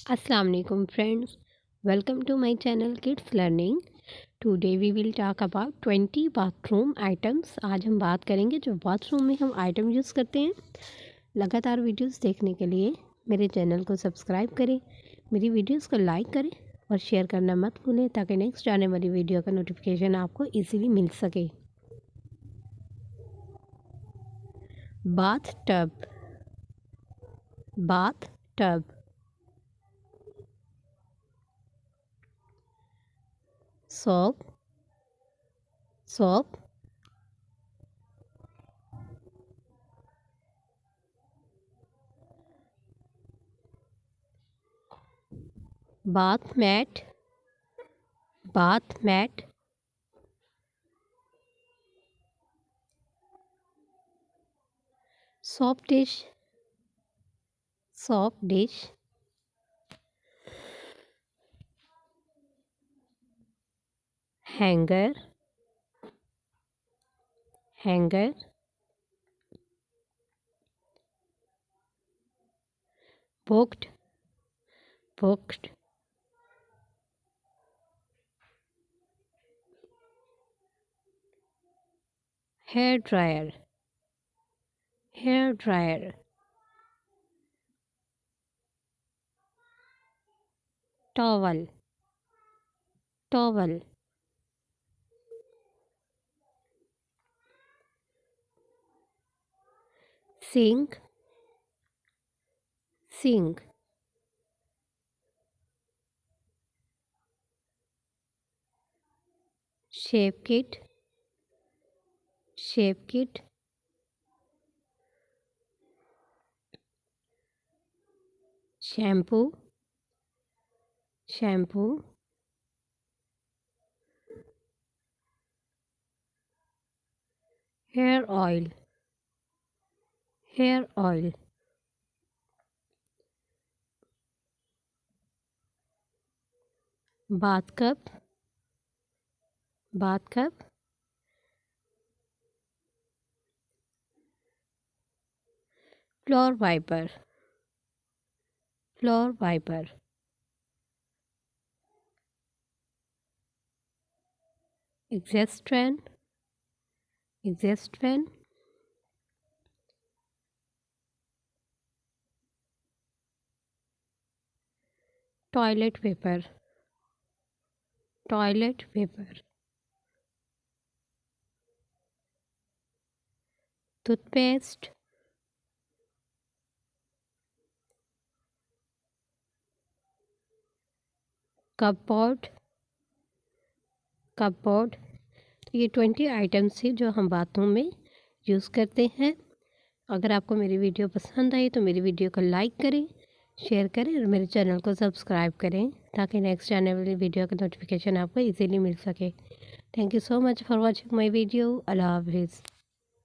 Assalamu alaikum friends, welcome to my channel Kids Learning. Today we will talk about 20 bathroom items. आज हम बात करेंगे जो bathroom में हम आइटम यूज़ करते हैं। लगातार वीडियोस देखने के लिए मेरे चैनल को सब्सक्राइब करें, मेरी वीडियोस को लाइक करें और शेयर करना मत भूलें ताकि नेक्स्ट आने वाली वीडियो का नोटिफिकेशन आपको इजीली मिल सके। Bath tub, bath tub, soap, soap, bath mat, bath mat, soap dish, soap dish, hanger, hanger, booked, booked, hair dryer, hair dryer, towel, towel, sink, sink, shape kit, shape kit, shampoo, shampoo, hair oil, hair oil, bath cup, bath cup, floor wiper, floor wiper, exhaust fan, exhaust fan, toilet paper, toilet paper, toothpaste, cupboard, cupboard. तो ये 20 items हैं जो हम bathroom में use करते हैं। अगर आपको मेरी वीडियो पसंद आई तो मेरी वीडियो को लाइक करें, शेयर करें और मेरे चैनल को सब्सक्राइब करें ताकि नेक्स्ट आने वाली वीडियो का नोटिफिकेशन आपको इजीली मिल सके। Thank you so much for watching my video. अल्लाह हाफिज़।